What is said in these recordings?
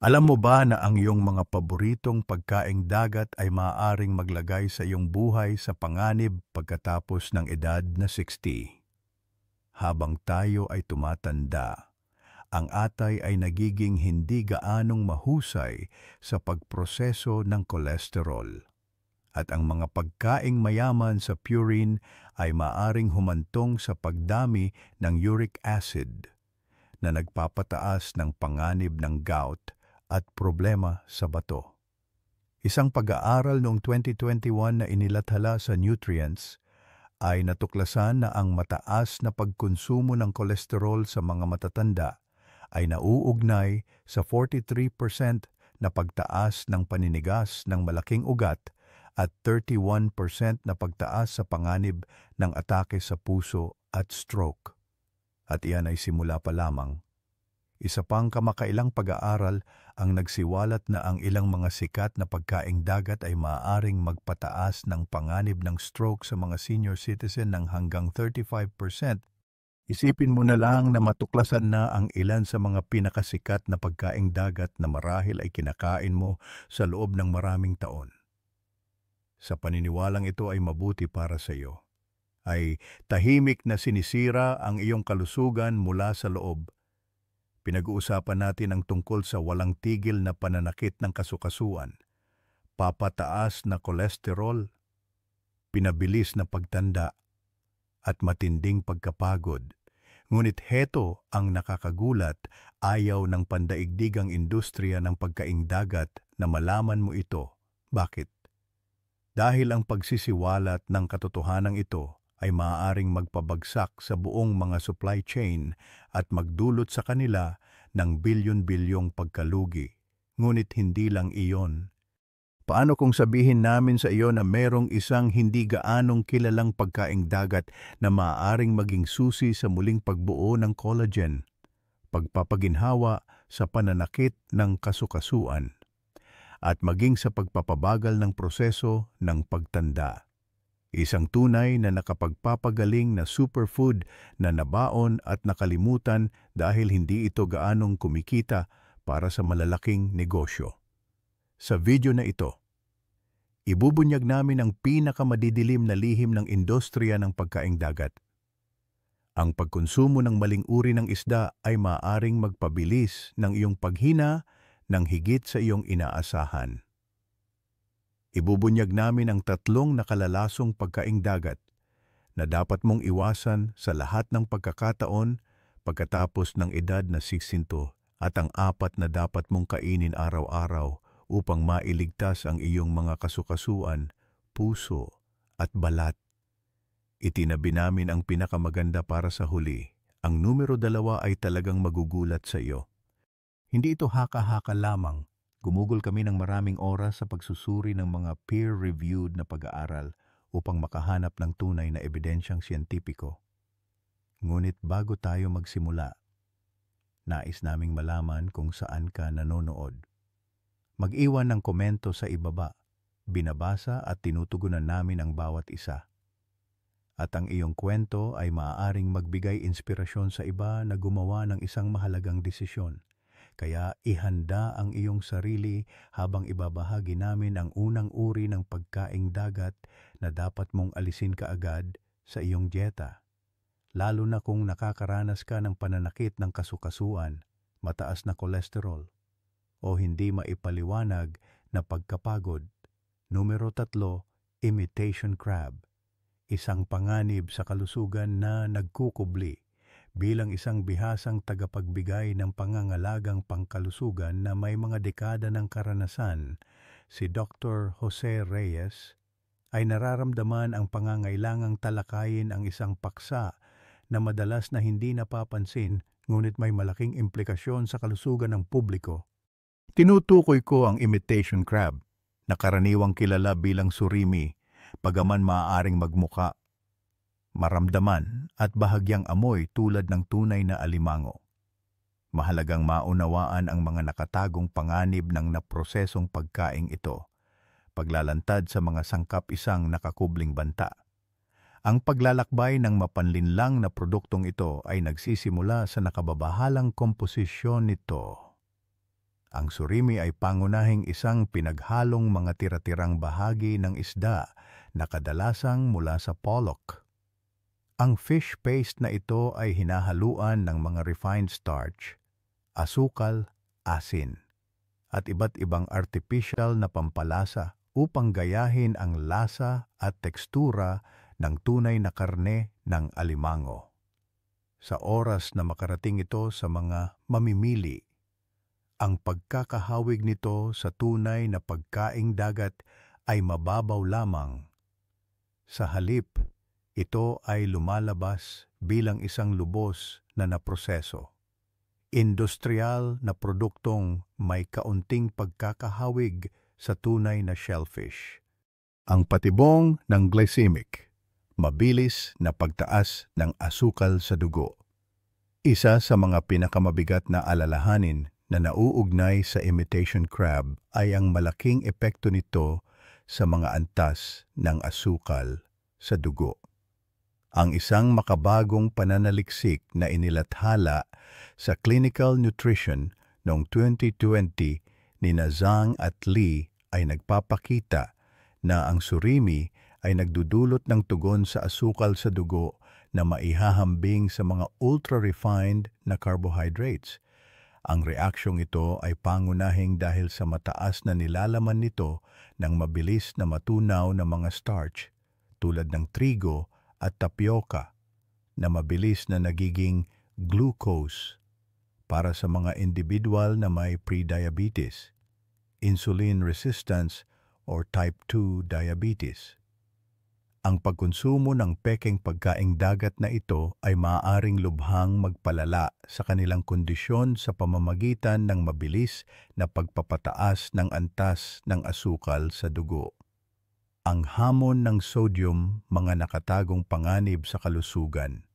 Alam mo ba na ang iyong mga paboritong pagkaing dagat ay maaaring maglagay sa iyong buhay sa panganib pagkatapos ng edad na 60? Habang tayo ay tumatanda, ang atay ay nagiging hindi gaanong mahusay sa pagproseso ng kolesterol. At ang mga pagkaing mayaman sa purine ay maaring humantong sa pagdami ng uric acid na nagpapataas ng panganib ng gout at problema sa bato. Isang pag-aaral noong 2021 na inilathala sa Nutrients ay natuklasan na ang mataas na pagkonsumo ng kolesterol sa mga matatanda ay nauugnay sa 43% na pagtaas ng paninigas ng malaking ugat at 31% na pagtaas sa panganib ng atake sa puso at stroke. At iyan ay simula pa lamang. Isa pang kamakailang pag-aaral ang nagsiwalat na ang ilang mga sikat na pagkaing dagat ay maaaring magpataas ng panganib ng stroke sa mga senior citizen ng hanggang 35%. Isipin mo na lang na matuklasan na ang ilan sa mga pinakasikat na pagkaing dagat na marahil ay kinakain mo sa loob ng maraming taon. Sa paniniwalang ito ay mabuti para sa iyo, ay tahimik na sinisira ang iyong kalusugan mula sa loob. Pinag-uusapan natin ang tungkol sa walang tigil na pananakit ng kasukasuan, papataas na kolesterol, pinabilis na pagtanda, at matinding pagkapagod. Ngunit heto ang nakakagulat, ayaw ng pandaigdigang industriya ng pagkaing dagat na malaman mo ito. Bakit? Dahil ang pagsisiwalat ng katotohanan ito ay maaaring magpabagsak sa buong mga supply chain at magdulot sa kanila ng bilyon-bilyong pagkalugi. Ngunit hindi lang iyon. Paano kung sabihin namin sa iyo na merong isang hindi gaanong kilalang pagkaing dagat na maaaring maging susi sa muling pagbuo ng collagen, pagpapaginhawa sa pananakit ng kasukasuan, at maging sa pagpapabagal ng proseso ng pagtanda? Isang tunay na nakapagpapagaling na superfood na nabaon at nakalimutan dahil hindi ito gaanong kumikita para sa malalaking negosyo. Sa video na ito, ibubunyag namin ang pinakamadidilim na lihim ng industriya ng pagkaing dagat. Ang pagkonsumo ng maling uri ng isda ay maaaring magpabilis ng iyong paghina ng higit sa iyong inaasahan. Ibubunyag namin ang 3 nakalalasong pagkaing dagat na dapat mong iwasan sa lahat ng pagkakataon pagkatapos ng edad na 60 at ang 4 na dapat mong kainin araw-araw upang mailigtas ang iyong mga kasukasuan, puso at balat. Itinabi namin ang pinakamaganda para sa huli. Ang numero 2 ay talagang magugulat sa iyo. Hindi ito haka-haka lamang. Gumugol kami ng maraming oras sa pagsusuri ng mga peer-reviewed na pag-aaral upang makahanap ng tunay na ebidensyang siyentipiko. Ngunit bago tayo magsimula, nais naming malaman kung saan ka nanonood. Mag-iwan ng komento sa ibaba. Binabasa at tinutugunan namin ang bawat isa. At ang iyong kwento ay maaaring magbigay inspirasyon sa iba na gumawa ng isang mahalagang desisyon. Kaya ihanda ang iyong sarili habang ibabahagi namin ang unang uri ng pagkaing dagat na dapat mong alisin kaagad sa iyong dieta. Lalo na kung nakakaranas ka ng pananakit ng kasukasuan, mataas na kolesterol, o hindi maipaliwanag na pagkapagod. Numero 3, imitation crab. Isang panganib sa kalusugan na nagkukubli. Bilang isang bihasang tagapagbigay ng pangangalagang pangkalusugan na may mga dekada ng karanasan, si Dr. Jose Reyes ay nararamdaman ang pangangailangang talakayin ang isang paksa na madalas na hindi napapansin ngunit may malaking implikasyon sa kalusugan ng publiko. Tinutukoy ko ang imitation crab, na karaniwang kilala bilang surimi, bagaman maaaring magmuka, maramdaman at bahagyang amoy tulad ng tunay na alimango. Mahalagang maunawaan ang mga nakatagong panganib ng naprosesong pagkaing ito, paglalantad sa mga sangkap isang nakakubling banta. Ang paglalakbay ng mapanlinlang na produktong ito ay nagsisimula sa nakababahalang komposisyon nito. Ang surimi ay pangunahing isang pinaghalong mga tira-tirang bahagi ng isda na kadalasang mula sa pollock. Ang fish paste na ito ay hinahaluan ng mga refined starch, asukal, asin, at iba't ibang artificial na pampalasa upang gayahin ang lasa at tekstura ng tunay na karne ng alimango. Sa oras na makarating ito sa mga mamimili, ang pagkakahawig nito sa tunay na pagkaing dagat ay mababaw lamang. Sa halip, ito ay lumalabas bilang isang lubos na naproseso. Industrial na produktong may kaunting pagkakahawig sa tunay na shellfish. Ang patibong ng glycemic, mabilis na pagtaas ng asukal sa dugo. Isa sa mga pinakamabigat na alalahanin na nauugnay sa imitation crab ay ang malaking epekto nito sa mga antas ng asukal sa dugo. Ang isang makabagong pananaliksik na inilathala sa Clinical Nutrition noong 2020 ni Zhang at Li ay nagpapakita na ang surimi ay nagdudulot ng tugon sa asukal sa dugo na maihahambing sa mga ultra-refined na carbohydrates. Ang reaksyong ito ay pangunahing dahil sa mataas na nilalaman nito ng mabilis na matunaw na mga starch tulad ng trigo at tapioca na mabilis na nagiging glucose para sa mga individual na may prediabetes, insulin resistance or type 2 diabetes. Ang pagkonsumo ng pekeng pagkaing dagat na ito ay maaaring lubhang magpalala sa kanilang kondisyon sa pamamagitan ng mabilis na pagpapataas ng antas ng asukal sa dugo. Ang hamon ng sodium, mga nakatagong panganib sa kalusugan.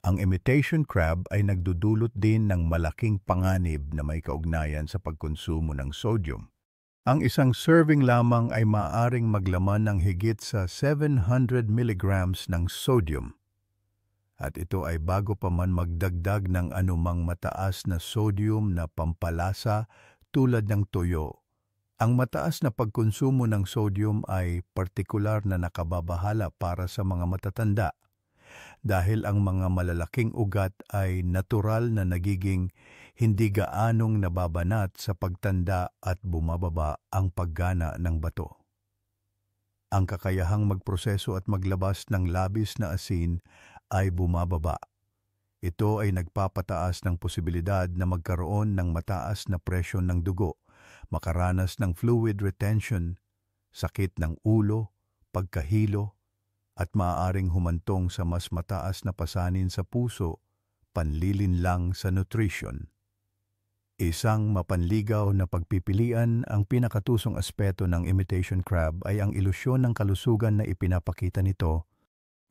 Ang imitation crab ay nagdudulot din ng malaking panganib na may kaugnayan sa pagkonsumo ng sodium. Ang isang serving lamang ay maaaring maglaman ng higit sa 700 milligrams ng sodium. At ito ay bago pa man magdagdag ng anumang mataas na sodium na pampalasa tulad ng toyo. Ang mataas na pagkonsumo ng sodium ay partikular na nakababahala para sa mga matatanda dahil ang mga malalaking ugat ay natural na nagiging hindi gaanong nababanat sa pagtanda at bumababa ang paggana ng bato. Ang kakayahang magproseso at maglabas ng labis na asin ay bumababa. Ito ay nagpapataas ng posibilidad na magkaroon ng mataas na presyon ng dugo, makaranas ng fluid retention, sakit ng ulo, pagkahilo, at maaaring humantong sa mas mataas na pasanin sa puso, panlilinlang sa nutrition. Isang mapanligaw na pagpipilian, ang pinakatusong aspeto ng imitation crab ay ang ilusyon ng kalusugan na ipinapakita nito.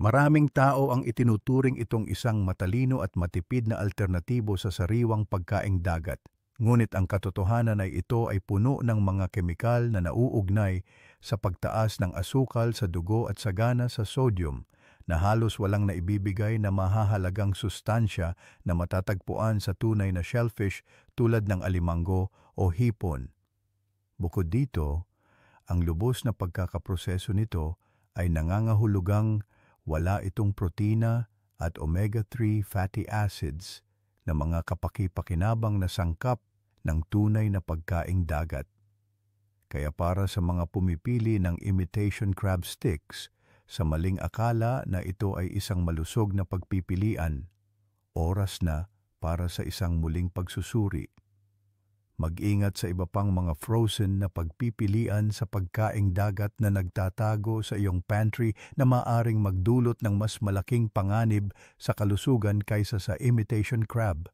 Maraming tao ang itinuturing itong isang matalino at matipid na alternatibo sa sariwang pagkaing dagat. Ngunit ang katotohanan ay ito ay puno ng mga kemikal na nauugnay sa pagtaas ng asukal sa dugo at sagana sa sodium na halos walang naibibigay na mahahalagang sustansya na matatagpuan sa tunay na shellfish tulad ng alimango o hipon. Bukod dito, ang lubos na pagkakaproseso nito ay nangangahulugang wala itong protina at omega-3 fatty acids na mga kapaki-pakinabang na sangkap ng tunay na pagkaing dagat. Kaya para sa mga pumipili ng imitation crab sticks, sa maling akala na ito ay isang malusog na pagpipilian, oras na para sa isang muling pagsusuri. Mag-ingat sa iba pang mga frozen na pagpipilian sa pagkaing dagat na nagtatago sa iyong pantry na maaring magdulot ng mas malaking panganib sa kalusugan kaysa sa imitation crab.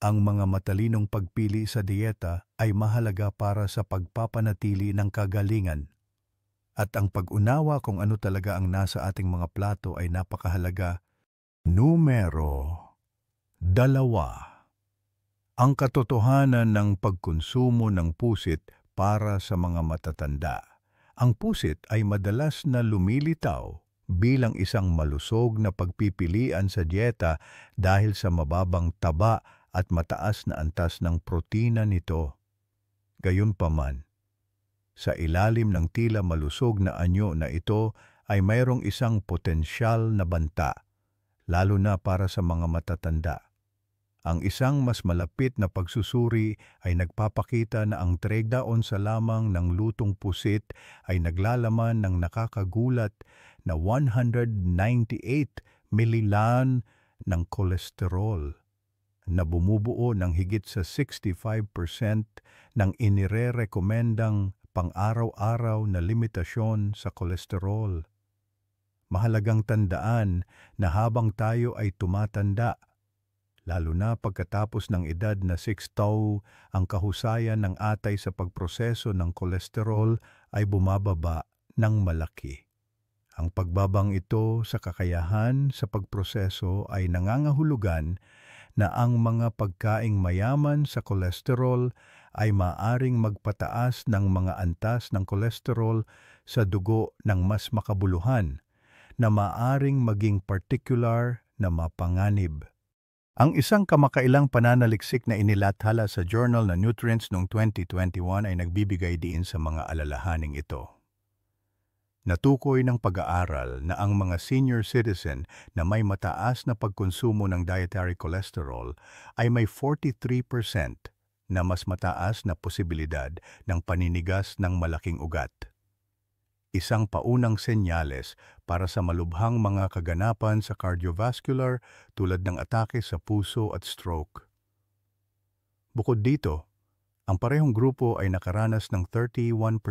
Ang mga matalinong pagpili sa dieta ay mahalaga para sa pagpapanatili ng kagalingan. At ang pag-unawa kung ano talaga ang nasa ating mga plato ay napakahalaga. Numero 2. Ang katotohanan ng pagkonsumo ng pusit para sa mga matatanda. Ang pusit ay madalas na lumilitaw bilang isang malusog na pagpipilian sa dieta dahil sa mababang taba at mataas na antas ng protina nito. Gayunpaman, sa ilalim ng tila malusog na anyo na ito ay mayroong isang potensyal na banta, lalo na para sa mga matatanda. Ang isang mas malapit na pagsusuri ay nagpapakita na ang 3 onsa lamang ng lutong pusit ay naglalaman ng nakakagulat na 198 mililan ng kolesterol, na bumubuo ng higit sa 65% ng inirerekomendang pang-araw-araw na limitasyon sa kolesterol. Mahalagang tandaan na habang tayo ay tumatanda, lalo na pagkatapos ng edad na 60, ang kahusayan ng atay sa pagproseso ng kolesterol ay bumababa ng malaki. Ang pagbabang ito sa kakayahan sa pagproseso ay nangangahulugan na ang mga pagkaing mayaman sa kolesterol ay maaring magpataas ng mga antas ng kolesterol sa dugo ng mas makabuluhan, na maaring maging particular na mapanganib. Ang isang kamakailang pananaliksik na inilathala sa Journal na Nutrients noong 2021 ay nagbibigay diin sa mga alalahaning ito. Natukoy ng pag-aaral na ang mga senior citizen na may mataas na pagkonsumo ng dietary cholesterol ay may 43% na mas mataas na posibilidad ng paninigas ng malaking ugat. Isang paunang senyales para sa malubhang mga kaganapan sa cardiovascular tulad ng atake sa puso at stroke. Bukod dito, ang parehong grupo ay nakaranas ng 31%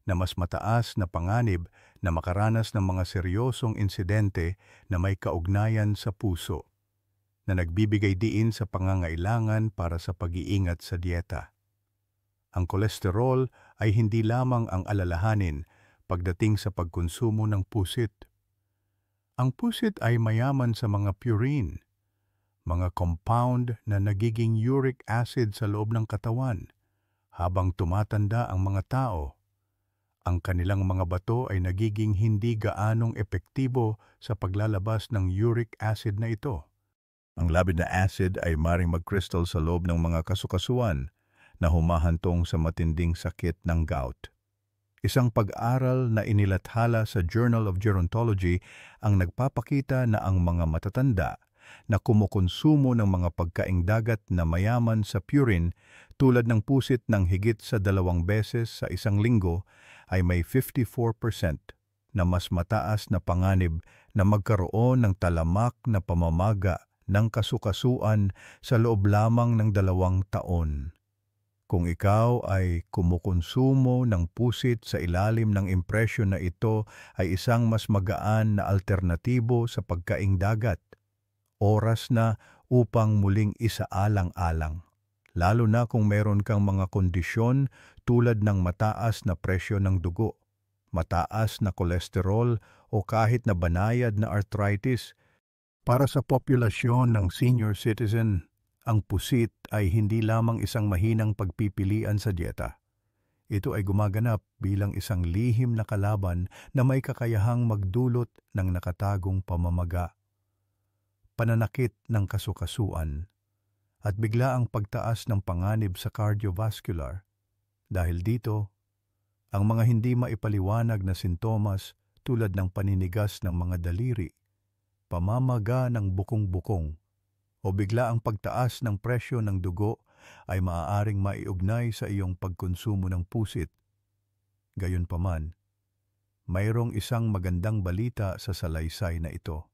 na mas mataas na panganib na makaranas ng mga seryosong insidente na may kaugnayan sa puso, na nagbibigay diin sa pangangailangan para sa pag-iingat sa dieta. Ang kolesterol ay hindi lamang ang alalahanin pagdating sa pagkonsumo ng pusit. Ang pusit ay mayaman sa mga purine, mga compound na nagiging uric acid sa loob ng katawan. Habang tumatanda ang mga tao, ang kanilang mga bato ay nagiging hindi gaanong epektibo sa paglalabas ng uric acid na ito. Ang labid na acid ay maring mag-crystal sa loob ng mga kasukasuan na humahantong sa matinding sakit ng gout. Isang pag-aral na inilathala sa Journal of Gerontology ang nagpapakita na ang mga matatanda na kumukonsumo ng mga pagkaing dagat na mayaman sa purine tulad ng pusit ng higit sa 2 beses sa isang linggo ay may 54% na mas mataas na panganib na magkaroon ng talamak na pamamaga ng kasukasuan sa loob lamang ng 2 taon. Kung ikaw ay kumukonsumo ng pusit sa ilalim ng impresyon na ito ay isang mas magaan na alternatibo sa pagkaing dagat, oras na upang muling isaalang-alang, lalo na kung meron kang mga kondisyon tulad ng mataas na presyo ng dugo, mataas na kolesterol o kahit na banayad na arthritis. Para sa populasyon ng senior citizen, ang pusit ay hindi lamang isang mahinang pagpipilian sa dieta. Ito ay gumaganap bilang isang lihim na kalaban na may kakayahang magdulot ng nakatagong pamamaga, pananakit ng kasukasuan, at biglaang pagtaas ng panganib sa cardiovascular. Dahil dito, ang mga hindi maipaliwanag na sintomas tulad ng paninigas ng mga daliri, pamamaga ng bukong-bukong, o biglaang pagtaas ng presyo ng dugo ay maaaring maiugnay sa iyong pagkonsumo ng pusit. Gayunpaman, mayroong isang magandang balita sa salaysay na ito.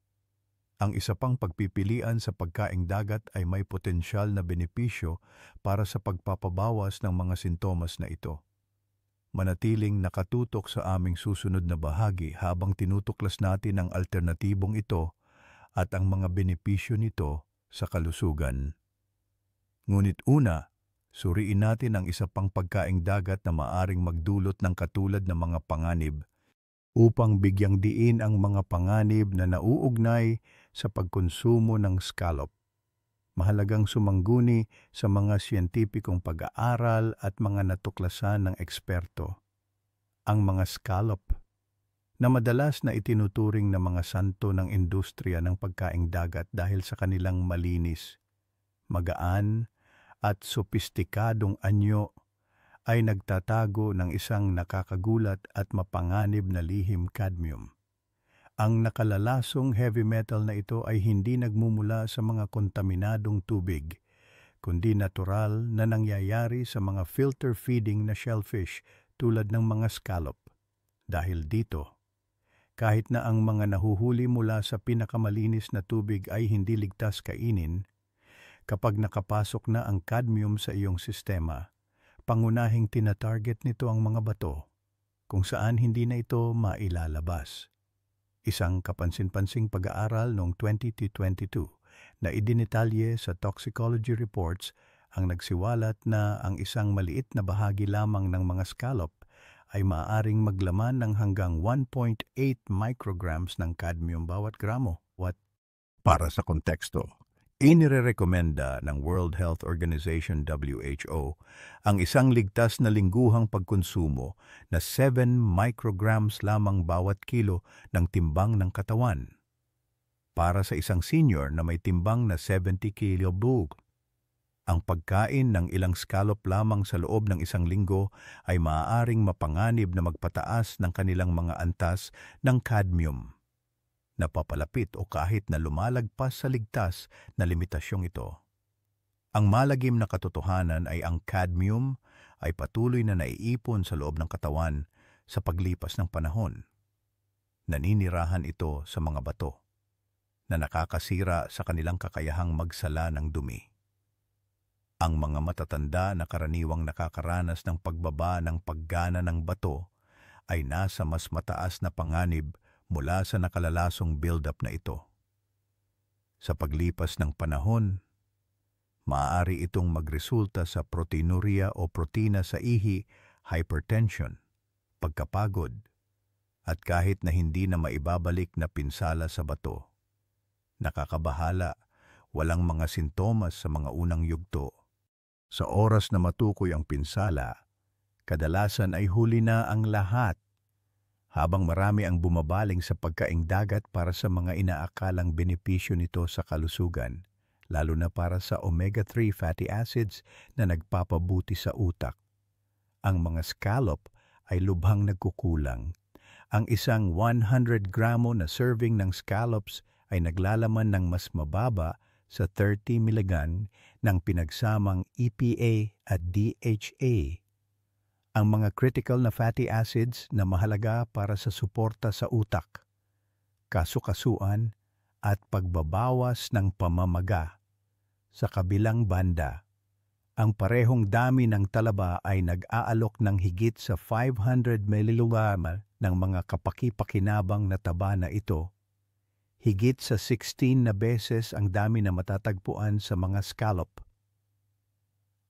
Ang isa pang pagpipilian sa pagkaing dagat ay may potensyal na benepisyo para sa pagpapabawas ng mga sintomas na ito. Manatiling nakatutok sa aming susunod na bahagi habang tinutuklas natin ang alternatibong ito at ang mga benepisyo nito sa kalusugan. Ngunit una, suriin natin ang isa pang pagkaing dagat na maaring magdulot ng katulad na mga panganib upang bigyang diin ang mga panganib na nauugnay sa pagkonsumo ng scallop. Mahalagang sumangguni sa mga siyentipikong pag-aaral at mga natuklasan ng eksperto. Ang mga scallop, na madalas na itinuturing na mga santo ng industriya ng pagkaing dagat dahil sa kanilang malinis, magaan at sopistikadong anyo ay nagtatago ng isang nakakagulat at mapanganib na lihim cadmium. Ang nakalalasong heavy metal na ito ay hindi nagmumula sa mga kontaminadong tubig, kundi natural na nangyayari sa mga filter feeding na shellfish tulad ng mga scallop. Dahil dito, kahit na ang mga nahuhuli mula sa pinakamalinis na tubig ay hindi ligtas kainin, kapag nakapasok na ang cadmium sa iyong sistema, pangunahing tinatarget nito ang mga bato, kung saan hindi na ito mailalabas. Isang kapansin-pansing pag-aaral noong 2022 na idinitalye sa toxicology reports ang nagsiwalat na ang isang maliit na bahagi lamang ng mga scallop ay maaaring maglaman ng hanggang 1.8 micrograms ng cadmium bawat gramo. Para sa konteksto, inirekomenda ng World Health Organization WHO ang isang ligtas na lingguhang pagkonsumo na 7 micrograms lamang bawat kilo ng timbang ng katawan. Para sa isang senior na may timbang na 70 kg, ang pagkain ng ilang scallop lamang sa loob ng isang linggo ay maaaring mapanganib na magpataas ng kanilang mga antas ng cadmium, napapalapit o kahit na lumalagpas sa ligtas na limitasyong ito. Ang malagim na katotohanan ay ang cadmium ay patuloy na naiipon sa loob ng katawan sa paglipas ng panahon. Naninirahan ito sa mga bato na nakakasira sa kanilang kakayahang magsala ng dumi. Ang mga matatanda na karaniwang nakakaranas ng pagbaba ng paggana ng bato ay nasa mas mataas na panganib mula sa nakalalasong build-up na ito. Sa paglipas ng panahon, maaari itong magresulta sa proteinuria o protina sa ihi, hypertension, pagkapagod, at kahit na hindi na maibabalik na pinsala sa bato. Nakakabahala, walang mga sintomas sa mga unang yugto. Sa oras na matukoy ang pinsala, kadalasan ay huli na ang lahat, habang marami ang bumabaling sa pagkaing dagat para sa mga inaakalang benepisyo nito sa kalusugan, lalo na para sa omega-3 fatty acids na nagpapabuti sa utak. Ang mga scallop ay lubhang nagkukulang. Ang isang 100 gramo na serving ng scallops ay naglalaman ng mas mababa sa 30 mg ng pinagsamang EPA at DHA. Ang mga critical na fatty acids na mahalaga para sa suporta sa utak, kasukasuan at pagbabawas ng pamamaga. Sa kabilang banda, ang parehong dami ng talaba ay nag-aalok ng higit sa 500 mg ng mga kapaki-pakinabang na taba na ito, higit sa 16 na beses ang dami na matatagpuan sa mga scallop.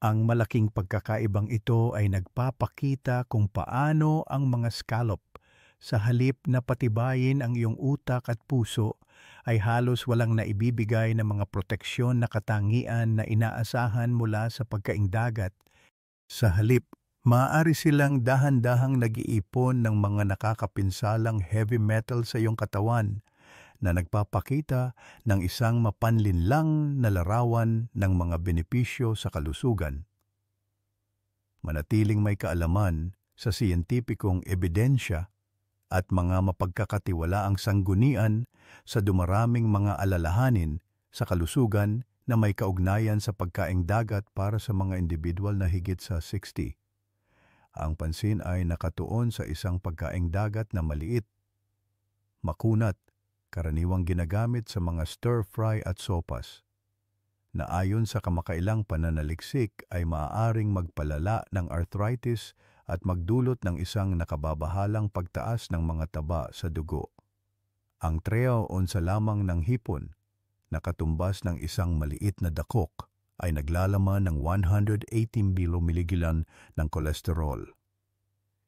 Ang malaking pagkakaibang ito ay nagpapakita kung paano ang mga scallop, sa halip na patibayin ang iyong utak at puso, ay halos walang naibibigay na mga proteksyon na katangian na inaasahan mula sa pagkaing dagat. Sa halip, maaari silang dahan-dahang nag-iipon ng mga nakakapinsalang heavy metal sa iyong katawan, na nagpapakita ng isang mapanlinlang na larawan ng mga benepisyo sa kalusugan. Manatiling may kaalaman sa siyentipikong ebidensya at mga mapagkakatiwalaang sanggunian sa dumaraming mga alalahanin sa kalusugan na may kaugnayan sa pagkaing dagat para sa mga individual na higit sa 60. Ang pansin ay nakatuon sa isang pagkaing dagat na maliit, makunat, karaniwang ginagamit sa mga stir-fry at sopas, na ayon sa kamakailang pananaliksik ay maaaring magpalala ng arthritis at magdulot ng isang nakababahalang pagtaas ng mga taba sa dugo. Ang 3 onsa lamang ng hipon, na katumbas ng isang maliit na dakok, ay naglalaman ng 118 mg ng kolesterol.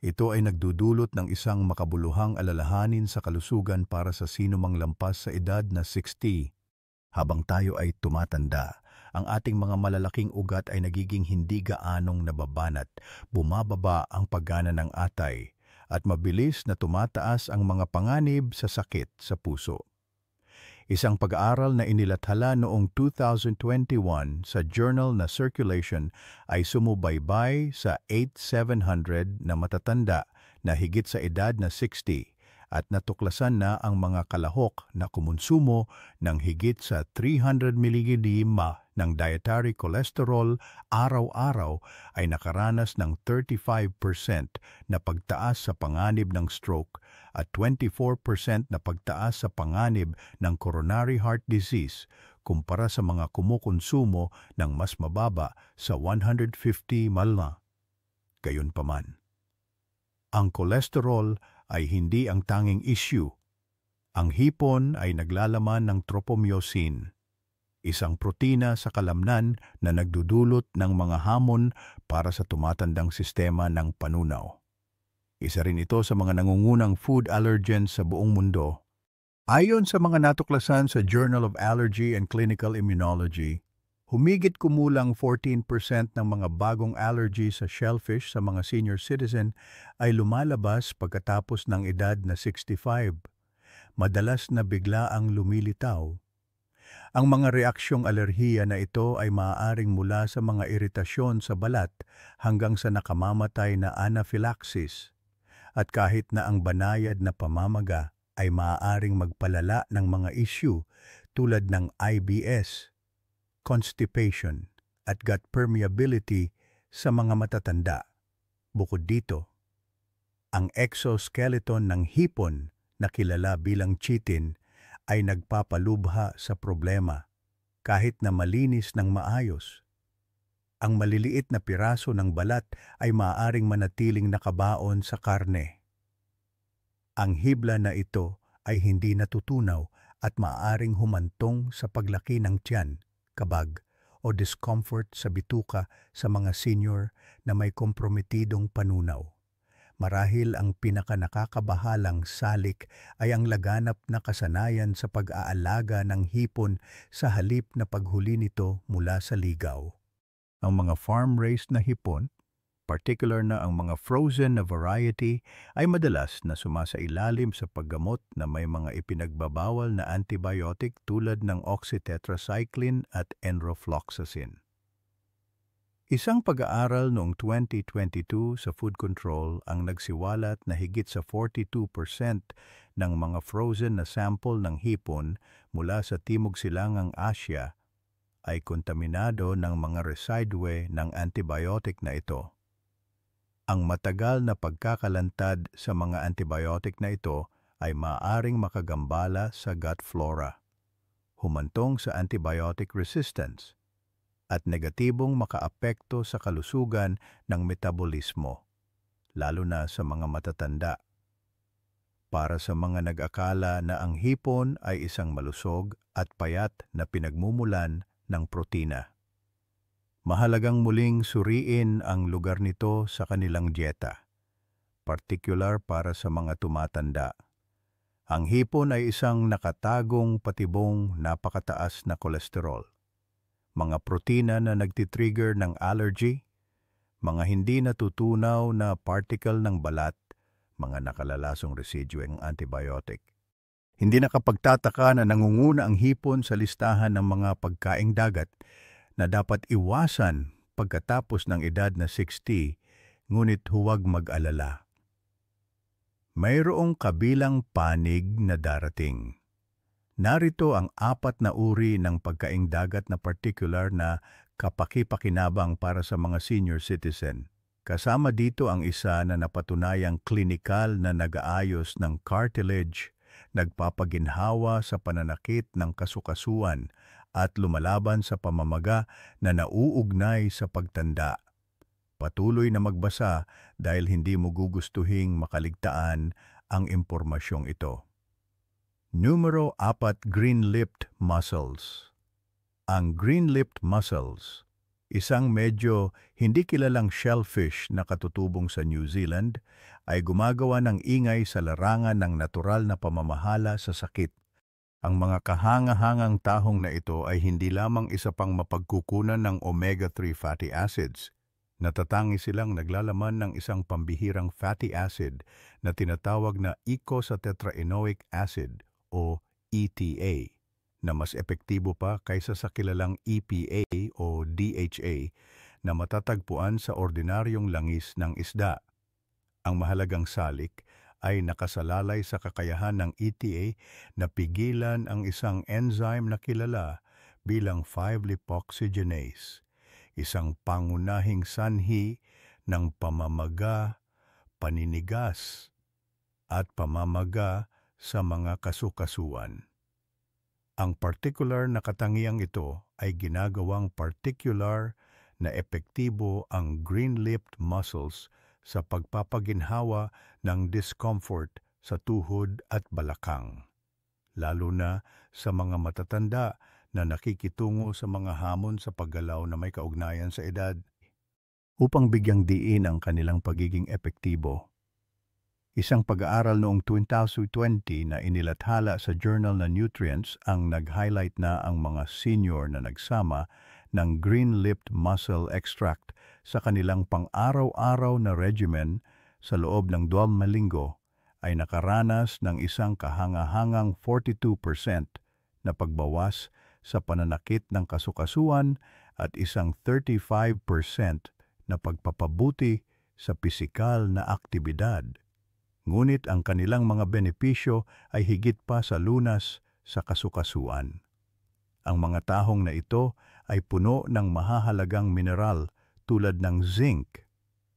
Ito ay nagdudulot ng isang makabuluhang alalahanin sa kalusugan para sa sinumang lampas sa edad na 60. Habang tayo ay tumatanda, ang ating mga malalaking ugat ay nagiging hindi gaanong nababanat, bumababa ang paggana ng atay, at mabilis na tumataas ang mga panganib sa sakit sa puso. Isang pag-aaral na inilathala noong 2021 sa journal na Circulation ay sumubaybay sa 8,700 na matatanda na higit sa edad na 60 at natuklasan na ang mga kalahok na kumonsumo ng higit sa 300 mg ng dietary cholesterol araw-araw ay nakaranas ng 35% na pagtaas sa panganib ng stroke at 24% na pagtaas sa panganib ng coronary heart disease kumpara sa mga kumukonsumo ng mas mababa sa 150 ml. Gayunpaman, ang cholesterol ay hindi ang tanging issue. Ang hipon ay naglalaman ng tropomyosin, isang protina sa kalamnan na nagdudulot ng mga hamon para sa tumatandang sistema ng panunaw. Isa rin ito sa mga nangungunang food allergens sa buong mundo. Ayon sa mga natuklasan sa Journal of Allergy and Clinical Immunology, humigit kumulang 14% ng mga bagong allergy sa shellfish sa mga senior citizen ay lumalabas pagkatapos ng edad na 65. Madalas na bigla ang lumilitaw. Ang mga reaksyong alerhiya na ito ay maaaring mula sa mga iritasyon sa balat hanggang sa nakamamatay na anaphylaxis. At kahit na ang banayad na pamamaga ay maaaring magpalala ng mga issue tulad ng IBS, constipation, at gut permeability sa mga matatanda. Bukod dito, ang exoskeleton ng hipon na kilala bilang chitin ay nagpapalubha sa problema kahit na malinis ng maayos. Ang maliliit na piraso ng balat ay maaaring manatiling nakabaon sa karne. Ang hibla na ito ay hindi natutunaw at maaaring humantong sa paglaki ng tiyan, kabag o discomfort sa bituka sa mga senior na may komprometidong panunaw. Marahil ang pinakanakakabahalang salik ay ang laganap na kasanayan sa pag-aalaga ng hipon sa halip na paghuli nito mula sa ligaw. Ang mga farm-raised na hipon, particular na ang mga frozen na variety, ay madalas na sumasailalim sa paggamot na may mga ipinagbabawal na antibiotic tulad ng oxytetracycline at enrofloxacin. Isang pag-aaral noong 2022 sa Food Control ang nagsiwalat na higit sa 42% ng mga frozen na sample ng hipon mula sa Timog Silangang Asya ay kontaminado ng mga residue ng antibiotic na ito. Ang matagal na pagkakalantad sa mga antibiotic na ito ay maaaring makagambala sa gut flora, humantong sa antibiotic resistance, at negatibong makaapekto sa kalusugan ng metabolismo, lalo na sa mga matatanda. Para sa mga nag-akala na ang hipon ay isang malusog at payat na pinagmumulan ng protina, mahalagang muling suriin ang lugar nito sa kanilang dieta, partikular para sa mga tumatanda. Ang hipon ay isang nakatagong patibong napakataas na kolesterol, mga protina na nagtitrigger ng allergy, mga hindi natutunaw na particle ng balat, mga nakalalasong residue ng antibiotic. Hindi nakapagtataka na nangunguna ang hipon sa listahan ng mga pagkaing dagat na dapat iwasan pagkatapos ng edad na 60, ngunit huwag mag-alala. Mayroong kabilang panig na darating. Narito ang 4 na uri ng pagkaing dagat na particular na kapaki-pakinabang para sa mga senior citizen. Kasama dito ang isa na napatunayang klinikal na nag-aayos ng cartilage, nagpapaginhawa sa pananakit ng kasukasuan at lumalaban sa pamamaga na nauugnay sa pagtanda. Patuloy na magbasa dahil hindi mo gugustuhing makaligtaan ang impormasyong ito. Numero 4, green-lipped mussels. Ang green-lipped mussels, isang medyo hindi kilalang shellfish na katutubong sa New Zealand, ay gumagawa ng ingay sa larangan ng natural na pamamahala sa sakit. Ang mga kahanga-hangang tahong na ito ay hindi lamang isa pang mapagkukunan ng omega-3 fatty acids. Natatangi silang naglalaman ng isang pambihirang fatty acid na tinatawag na eicosapentaenoic acid o ETA. na mas epektibo pa kaysa sa kilalang EPA o DHA na matatagpuan sa ordinaryong langis ng isda. Ang mahalagang salik ay nakasalalay sa kakayahan ng ETA na pigilan ang isang enzyme na kilala bilang 5-lipoxygenase, isang pangunahing sanhi ng pamamaga, paninigas, at pamamaga sa mga kasukasuan. Ang particular na katangiang ito ay ginagawang particular na epektibo ang green-lipped mussels sa pagpapaginhawa ng discomfort sa tuhod at balakang, lalo na sa mga matatanda na nakikitungo sa mga hamon sa paggalaw na may kaugnayan sa edad. Upang bigyang diin ang kanilang pagiging epektibo, isang pag-aaral noong 2020 na inilathala sa Journal na Nutrients ang nag-highlight na ang mga senior na nagsama ng green-lipped mussel extract sa kanilang pang-araw-araw na regimen sa loob ng 2 linggo ay nakaranas ng isang kahangahangang 42% na pagbawas sa pananakit ng kasukasuan at isang 35% na pagpapabuti sa pisikal na aktibidad. Ngunit ang kanilang mga benepisyo ay higit pa sa lunas sa kasukasuan. Ang mga tahong na ito ay puno ng mahahalagang mineral tulad ng zinc,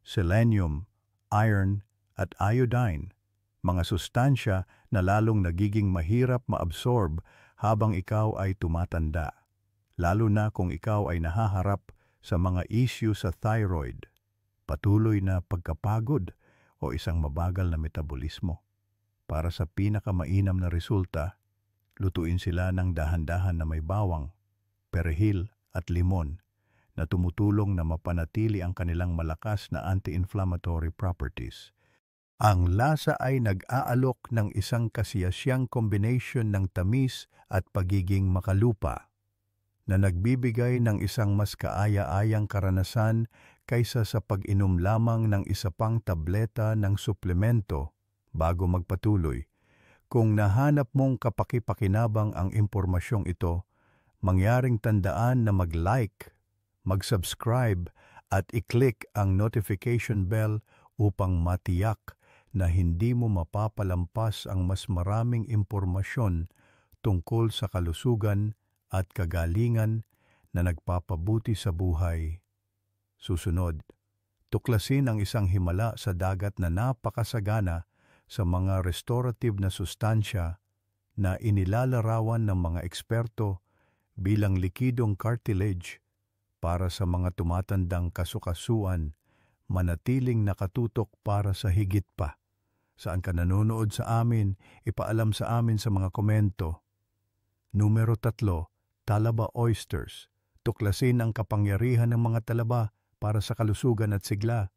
selenium, iron at iodine, mga sustansya na lalong nagiging mahirap maabsorb habang ikaw ay tumatanda, lalo na kung ikaw ay nahaharap sa mga issue sa thyroid, patuloy na pagkapagod o isang mabagal na metabolismo. Para sa pinakamainam na resulta, lutuin sila ng dahan-dahan na may bawang, perehil at limon na tumutulong na mapanatili ang kanilang malakas na anti-inflammatory properties. Ang lasa ay nag-aalok ng isang kasiyasyang combination ng tamis at pagiging makalupa na nagbibigay ng isang mas kaaya-ayang karanasan kaysa sa pag-inom lamang ng isa pang tableta ng suplemento bago magpatuloy. Kung nahanap mong kapaki-pakinabang ang impormasyong ito, mangyaring tandaan na mag-like, mag-subscribe at i-click ang notification bell upang matiyak na hindi mo mapapalampas ang mas maraming impormasyon tungkol sa kalusugan at kagalingan na nagpapabuti sa buhay. Susunod, tuklasin ang isang himala sa dagat na napakasagana sa mga restorative na sustansya na inilalarawan ng mga eksperto bilang likidong cartilage para sa mga tumatandang kasukasuan, manatiling nakatutok para sa higit pa. Saan ka nanonood sa amin, ipaalam sa amin sa mga komento. Numero 3, talaba oysters. Tuklasin ang kapangyarihan ng mga talaba para sa kalusugan at sigla.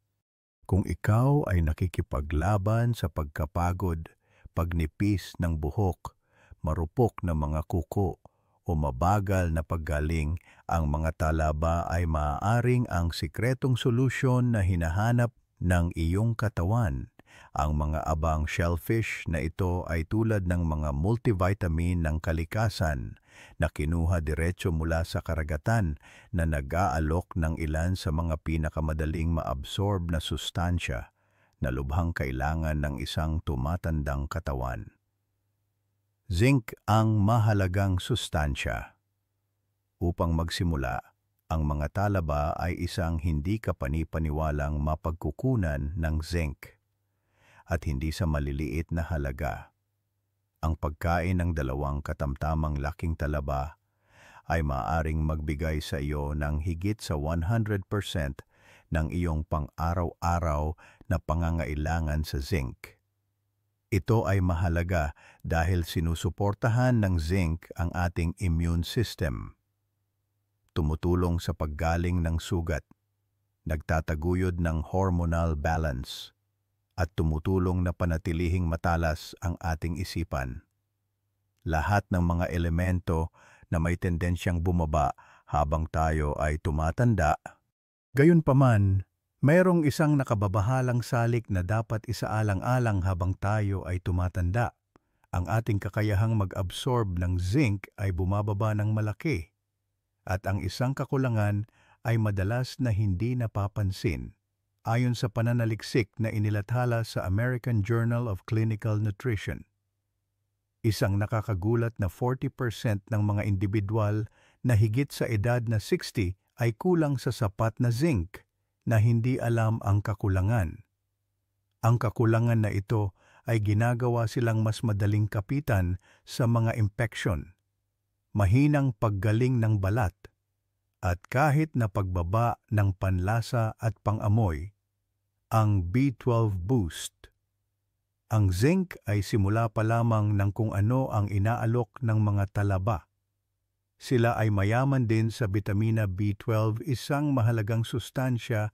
Kung ikaw ay nakikipaglaban sa pagkapagod, pagnipis ng buhok, marupok na mga kuko, o mabagal na paggaling, ang mga talaba ay maaaring ang sikretong solusyon na hinahanap ng iyong katawan. Ang mga abang shellfish na ito ay tulad ng mga multivitamin ng kalikasan na kinuha diretso mula sa karagatan na nag-aalok ng ilan sa mga pinakamadaling maabsorb na sustansya na lubhang kailangan ng isang tumatandang katawan. Zinc ang mahalagang sustansya. Upang magsimula, ang mga talaba ay isang hindi kapani-paniwalang mapagkukunan ng zinc at hindi sa maliliit na halaga. Ang pagkain ng 2 katamtamang laking talaba ay maaaring magbigay sa iyo ng higit sa 100% ng iyong pang-araw-araw na pangangailangan sa zinc. Ito ay mahalaga dahil sinusuportahan ng zinc ang ating immune system. Tumutulong sa paggaling ng sugat, nagtataguyod ng hormonal balance, at tumutulong na panatilihing matalas ang ating isipan. Lahat ng mga elemento na may tendensyang bumaba habang tayo ay tumatanda. Gayunpaman, mayroong isang nakababahalang salik na dapat isaalang-alang habang tayo ay tumatanda. Ang ating kakayahang mag-absorb ng zinc ay bumababa ng malaki at ang isang kakulangan ay madalas na hindi napapansin. Ayon sa pananaliksik na inilathala sa American Journal of Clinical Nutrition, isang nakakagulat na 40% ng mga individual na higit sa edad na 60 ay kulang sa sapat na zinc na hindi alam ang kakulangan. Ang kakulangan na ito ay ginagawa silang mas madaling kapitan sa mga impeksyon, mahinang paggaling ng balat, at kahit na pagbaba ng panlasa at pangamoy. Ang B12 boost. Ang zinc ay simula pa lamang ng kung ano ang inaalok ng mga talaba. Sila ay mayaman din sa bitamina B12, isang mahalagang sustansya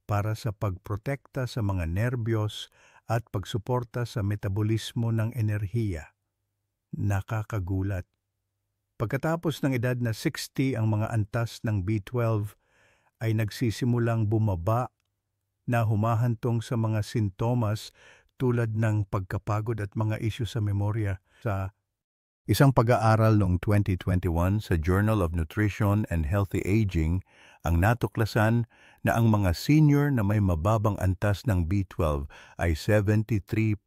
para sa pagprotekta sa mga nerbiyos at pagsuporta sa metabolismo ng enerhiya. Nakakagulat. Pagkatapos ng edad na 60, ang mga antas ng B12 ay nagsisimulang bumaba na humahantong sa mga sintomas tulad ng pagkapagod at mga isyu sa memorya. Sa isang pag-aaral noong 2021 sa Journal of Nutrition and Healthy Aging, ang natuklasan na ang mga senior na may mababang antas ng B12 ay 73%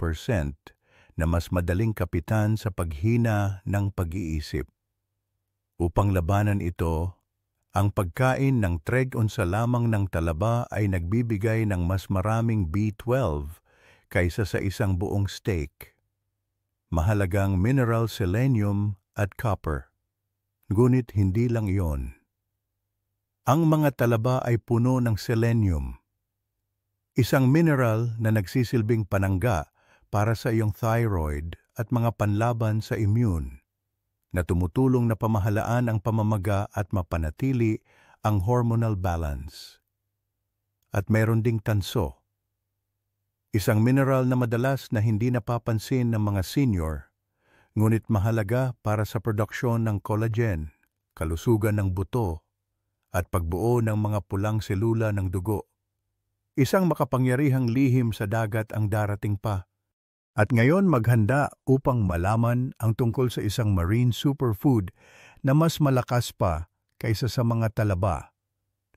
na mas madaling kapitan sa paghina ng pag-iisip. Upang labanan ito, ang pagkain ng 3 unsa lamang ng talaba ay nagbibigay ng mas maraming B12 kaysa sa isang buong steak. Mahalagang mineral selenium at copper. Ngunit hindi lang iyon. Ang mga talaba ay puno ng selenium, isang mineral na nagsisilbing panangga para sa iyong thyroid at mga panlaban sa immune, na tumutulong na pamahalaan ang pamamaga at mapanatili ang hormonal balance. At meron ding tanso, isang mineral na madalas na hindi napapansin ng mga senior, ngunit mahalaga para sa produksyon ng collagen, kalusugan ng buto, at pagbuo ng mga pulang selula ng dugo. Isang makapangyarihang lihim sa dagat ang darating pa. At ngayon maghanda upang malaman ang tungkol sa isang marine superfood na mas malakas pa kaysa sa mga talaba,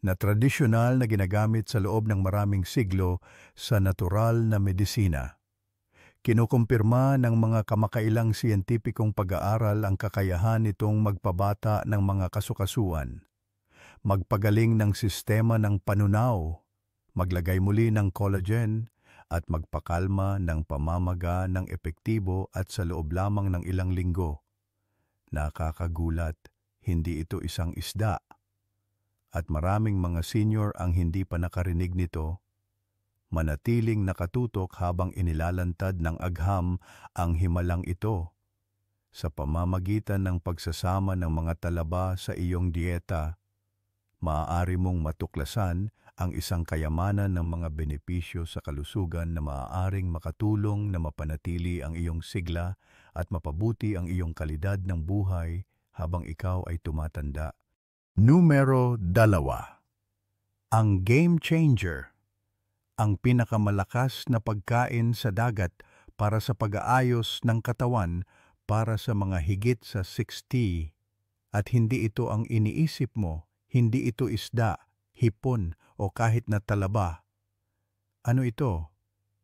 na tradisyonal na ginagamit sa loob ng maraming siglo sa natural na medisina. Kinukumpirma ng mga kamakailang siyentipikong pag-aaral ang kakayahan nitong magpabata ng mga kasukasuan, magpagaling ng sistema ng panunaw, maglagay muli ng collagen, at magpakalma ng pamamaga ng epektibo at sa loob lamang ng ilang linggo. Nakakagulat, hindi ito isang isda. At maraming mga senior ang hindi pa nakarinig nito, manatiling nakatutok habang inilalantad ng agham ang himalang ito sa pamamagitan ng pagsasama ng mga talaba sa iyong dieta. Maaari mong matuklasan ang isang kayamanan ng mga benepisyo sa kalusugan na maaaring makatulong na mapanatili ang iyong sigla at mapabuti ang iyong kalidad ng buhay habang ikaw ay tumatanda. Numero 2. Ang game changer. Ang pinakamalakas na pagkain sa dagat para sa pag-aayos ng katawan para sa mga higit sa 60. At hindi ito ang iniisip mo, hindi ito isda, hipon o kahit na talaba. Ano ito?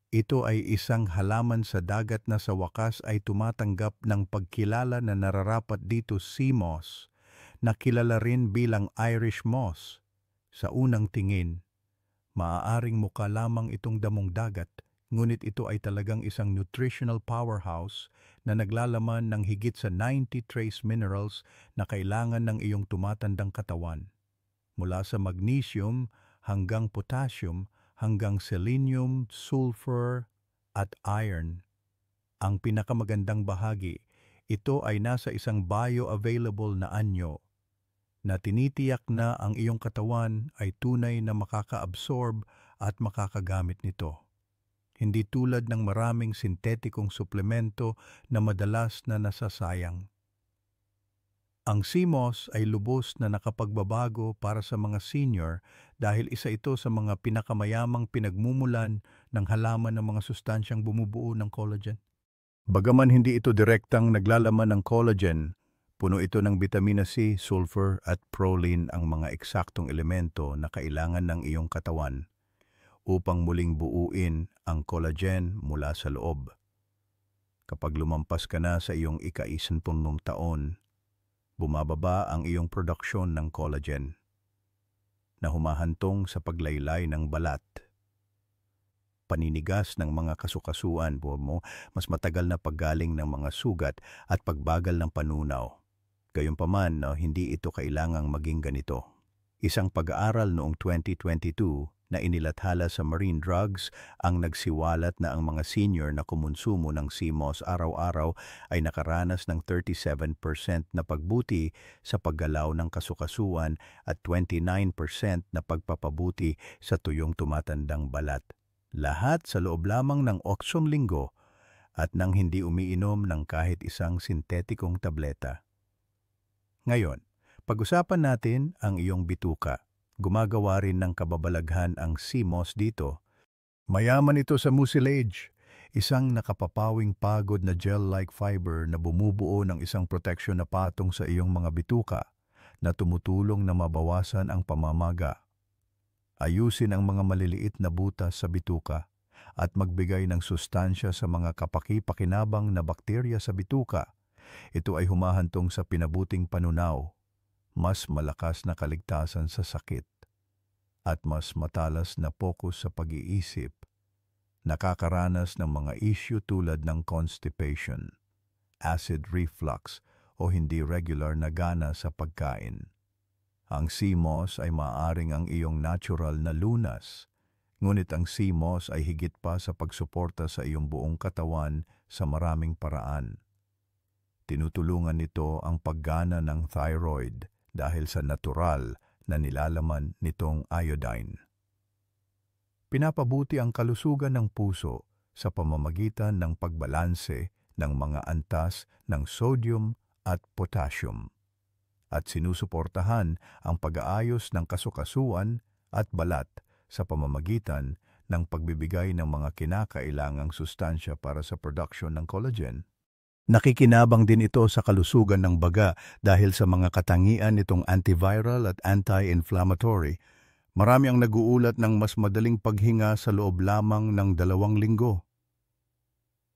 Ito ay isang halaman sa dagat na sa wakas ay tumatanggap ng pagkilala na nararapat dito, sea moss, na kilala rin bilang Irish moss. Sa unang tingin, maaaring mukha lamang itong damong dagat, ngunit ito ay talagang isang nutritional powerhouse na naglalaman ng higit sa 90 trace minerals na kailangan ng iyong tumatandang katawan. Mula sa magnesium hanggang potassium, hanggang selenium, sulfur, at iron. Ang pinakamagandang bahagi, ito ay nasa isang bioavailable na anyo na tinitiyak na ang iyong katawan ay tunay na makaka-absorb at makakagamit nito. Hindi tulad ng maraming sintetikong suplemento na madalas na nasasayang. Ang sea moss ay lubos na nakapagbabago para sa mga senior dahil isa ito sa mga pinakamayamang pinagmumulan ng halaman ng mga sustansyang bumubuo ng collagen. Bagaman hindi ito direktang naglalaman ng collagen, puno ito ng vitamina C, sulfur at proline, ang mga eksaktong elemento na kailangan ng iyong katawan upang muling buuin ang collagen mula sa loob. Kapag lumampas ka na sa iyong ika-10 taon, bumababa ang iyong produksyon ng collagen na humahantong sa paglaylay ng balat, paninigas ng mga kasukasuan mo, mas matagal na paggaling ng mga sugat at pagbagal ng panunaw. Gayunpaman, hindi ito kailangang maging ganito. Isang pag-aaral noong 2022 na inilathala sa Marine Drugs ang nagsiwalat na ang mga senior na kumonsumo ng sea moss araw-araw ay nakaranas ng 37% na pagbuti sa paggalaw ng kasukasuan at 29% na pagpapabuti sa tuyong tumatandang balat. Lahat sa loob lamang ng 8 linggo at nang hindi umiinom ng kahit isang sintetikong tableta. Ngayon, pag-usapan natin ang iyong bituka. Gumagawa rin ng kababalaghan ang sea moss dito. Mayaman ito sa mucilage, isang nakapapawing pagod na gel-like fiber na bumubuo ng isang proteksyon na patong sa iyong mga bituka na tumutulong na mabawasan ang pamamaga, ayusin ang mga maliliit na butas sa bituka at magbigay ng sustansya sa mga kapaki-pakinabang na bakterya sa bituka. Ito ay humahantong sa pinabuting panunaw, mas malakas na kaligtasan sa sakit, at mas matalas na focus sa pag-iisip. Nakakaranas ng mga issue tulad ng constipation, acid reflux o hindi regular na gana sa pagkain. Ang sea moss ay maaaring ang iyong natural na lunas, ngunit ang sea moss ay higit pa sa pagsuporta sa iyong buong katawan sa maraming paraan. Tinutulungan nito ang paggana ng thyroid dahil sa natural na nilalaman nitong iodine. Pinapabuti ang kalusugan ng puso sa pamamagitan ng pagbalanse ng mga antas ng sodium at potassium, at sinusuportahan ang pag-aayos ng kasukasuan at balat sa pamamagitan ng pagbibigay ng mga kinakailangang sustansya para sa production ng collagen. Nakikinabang din ito sa kalusugan ng baga dahil sa mga katangian nitong antiviral at anti-inflammatory. Marami ang nag-uulat ng mas madaling paghinga sa loob lamang ng 2 linggo.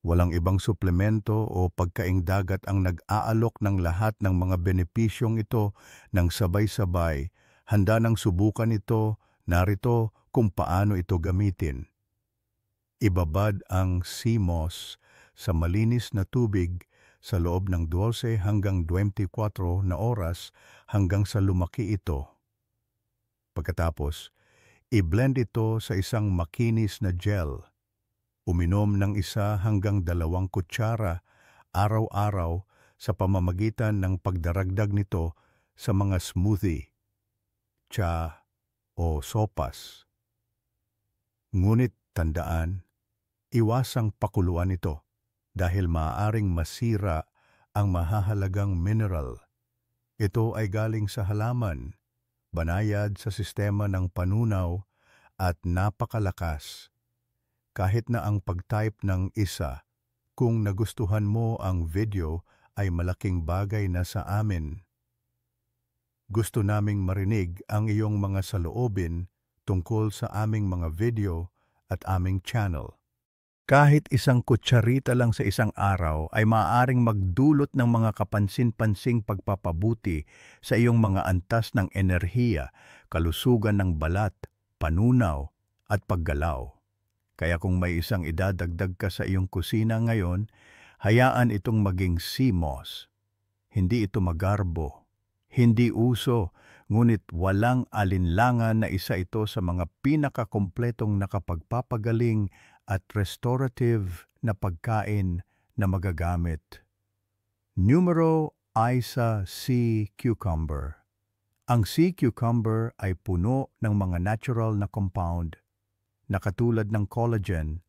Walang ibang suplemento o pagkaing dagat ang nag-aalok ng lahat ng mga benepisyong ito ng sabay-sabay. Handa nang subukan ito, narito kung paano ito gamitin. Ibabad ang sea moss sa malinis na tubig sa loob ng 12 hanggang 24 na oras hanggang sa lumaki ito. Pagkatapos, i-blend ito sa isang makinis na gel. Uminom ng 1 hanggang 2 kutsara araw-araw sa pamamagitan ng pagdaragdag nito sa mga smoothie, tsa o sopas. Ngunit tandaan, iwasang pakuluan ito dahil maaaring masira ang mahahalagang mineral. Ito ay galing sa halaman, banayad sa sistema ng panunaw at napakalakas. Kahit na ang pag-type ng isa, kung nagustuhan mo ang video ay malaking bagay na sa amin. Gusto naming marinig ang iyong mga saloobin tungkol sa aming mga video at aming channel. Kahit 1 kutsarita lang sa isang araw ay maaaring magdulot ng mga kapansin-pansing pagpapabuti sa iyong mga antas ng enerhiya, kalusugan ng balat, panunaw, at paggalaw. Kaya kung may isang idadagdag ka sa iyong kusina ngayon, hayaan itong maging sea moss. Hindi ito magarbo, hindi uso, ngunit walang alinlangan na isa ito sa mga pinakakompletong nakapagpapagaling at restorative na pagkain na magagamit. Numero isa, sea cucumber. Ang sea cucumber ay puno ng mga natural na compound na katulad ng collagen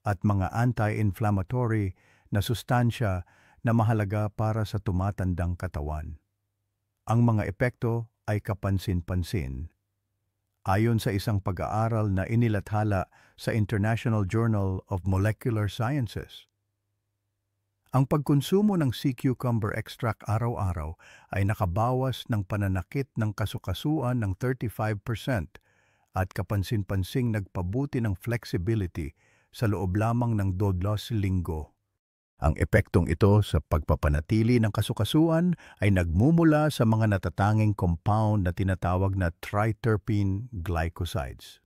at mga anti-inflammatory na sustansya na mahalaga para sa tumatandang katawan. Ang mga epekto ay kapansin-pansin. Ayon sa isang pag-aaral na inilathala sa International Journal of Molecular Sciences, Ang pagkonsumo ng sea cucumber extract araw-araw ay nakabawas ng pananakit ng kasukasuan ng 35% at kapansin-pansing nagpabuti ng flexibility sa loob lamang ng 12 linggo. Ang epektong ito sa pagpapanatili ng kasukasuan ay nagmumula sa mga natatanging compound na tinatawag na triterpene glycosides.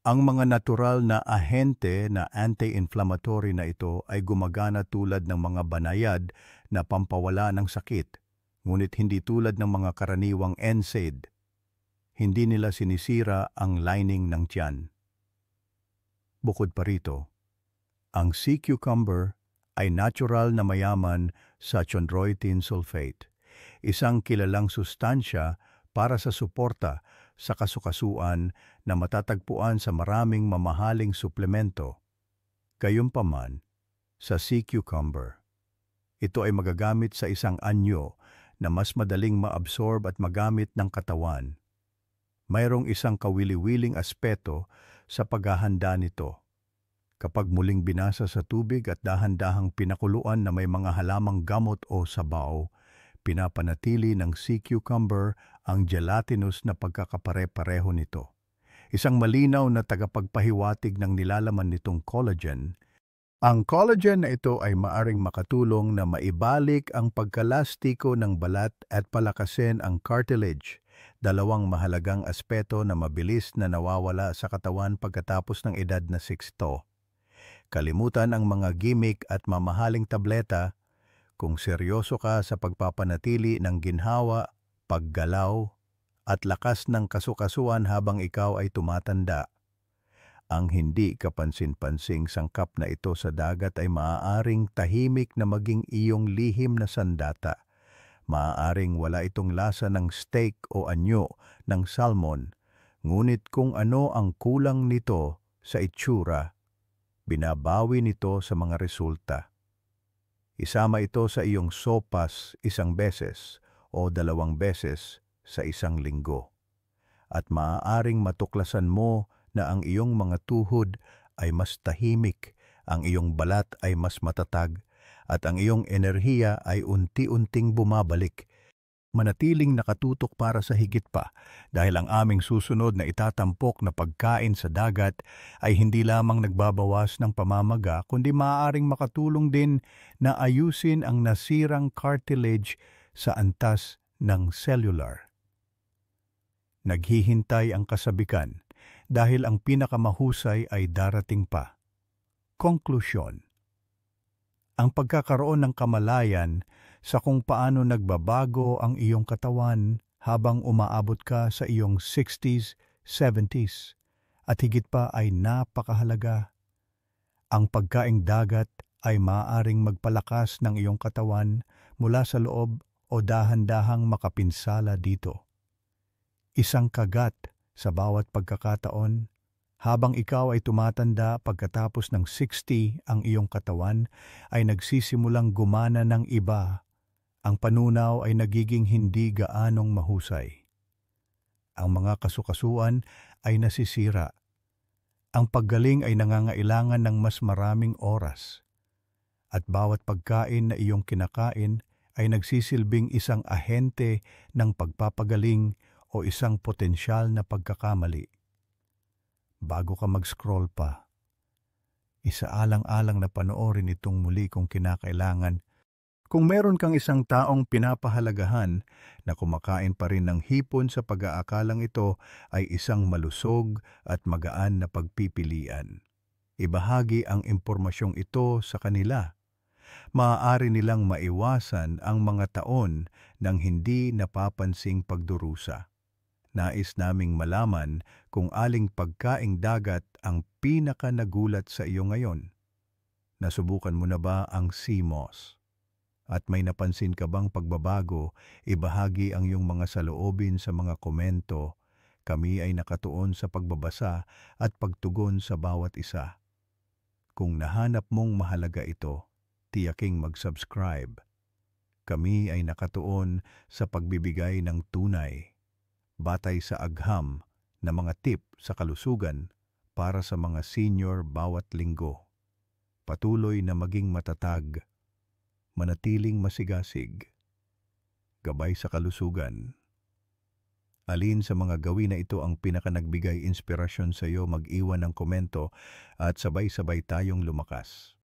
Ang mga natural na ahente na anti-inflammatory na ito ay gumagana tulad ng mga banayad na pampawala ng sakit, ngunit hindi tulad ng mga karaniwang NSAID. Hindi nila sinisira ang lining ng tiyan. Bukod pa rito, ang sea cucumber ay natural na mayaman sa chondroitin sulfate, isang kilalang sustansya para sa suporta sa kasukasuan na matatagpuan sa maraming mamahaling suplemento. Gayunpaman, sa sea cucumber, ito ay magagamit sa isang anyo na mas madaling maabsorb at magamit ng katawan. Mayroong isang kawili-wiling aspeto sa paghahanda nito. Kapag muling binasa sa tubig at dahan-dahang pinakuluan na may mga halamang gamot o sabaw, pinapanatili ng sea cucumber ang gelatinous na pagkakapare-pareho nito. Isang malinaw na tagapagpahiwatig ng nilalaman nitong collagen. Ang collagen na ito ay maaring makatulong na maibalik ang pagkalastiko ng balat at palakasin ang cartilage, dalawang mahalagang aspeto na mabilis na nawawala sa katawan pagkatapos ng edad na 60. Kalimutan ang mga gimmick at mamahaling tableta. Kung seryoso ka sa pagpapanatili ng ginhawa, paggalaw, at lakas ng kasukasuan habang ikaw ay tumatanda, ang hindi kapansin-pansing sangkap na ito sa dagat ay maaaring tahimik na maging iyong lihim na sandata. Maaaring wala itong lasa ng steak o anyo ng salmon, ngunit kung ano ang kulang nito sa itsura, binabawi nito sa mga resulta. Isama ito sa iyong sopas isang beses o 2 beses sa isang linggo. At maaaring matuklasan mo na ang iyong mga tuhod ay mas tahimik, ang iyong balat ay mas matatag, at ang iyong enerhiya ay unti-unting bumabalik. Manatiling nakatutok para sa higit pa dahil ang aming susunod na itatampok na pagkain sa dagat ay hindi lamang nagbabawas ng pamamaga kundi maaaring makatulong din na ayusin ang nasirang cartilage sa antas ng cellular. Naghihintay ang kasabikan dahil ang pinakamahusay ay darating pa. Konklusyon. Ang pagkakaroon ng kamalayan sa kung paano nagbabago ang iyong katawan habang umaabot ka sa iyong 60s, 70s, at higit pa ay napakahalaga. Ang pagkaing dagat ay maaaring magpalakas ng iyong katawan mula sa loob o dahan-dahang makapinsala dito. Isang kagat sa bawat pagkakataon. Habang ikaw ay tumatanda pagkatapos ng 60, ang iyong katawan ay nagsisimulang gumana ng iba. Ang panunaw ay nagiging hindi gaanong mahusay. Ang mga kasukasuan ay nasisira. Ang paggaling ay nangangailangan ng mas maraming oras. At bawat pagkain na iyong kinakain ay nagsisilbing isang ahente ng pagpapagaling o isang potensyal na pagkakamali. Bago ka mag-scroll pa, isaalang-alang na panoorin itong muli kung kinakailangan. Kung meron kang isang taong pinapahalagahan na kumakain pa rin ng hipon sa pag-aakalang ito ay isang malusog at magaan na pagpipilian. Ibahagi ang impormasyong ito sa kanila. Maaari nilang maiwasan ang mga taon ng hindi napapansing pagdurusa. Nais naming malaman kung aling pagkaing dagat ang pinaka-nagulat sa iyo ngayon. Nasubukan mo na ba ang sea moss? At may napansin ka bang pagbabago? Ibahagi ang iyong mga saloobin sa mga komento. Kami ay nakatuon sa pagbabasa at pagtugon sa bawat isa. Kung nahanap mong mahalaga ito, tiyaking mag-subscribe. Kami ay nakatuon sa pagbibigay ng tunay, batay sa agham na mga tip sa kalusugan para sa mga senior bawat linggo. Patuloy na maging matatag, manatiling masigasig, gabay sa kalusugan. Alin sa mga gawin na ito ang pinakanagbigay inspirasyon sa iyo, mag-iwan ng komento at sabay-sabay tayong lumakas.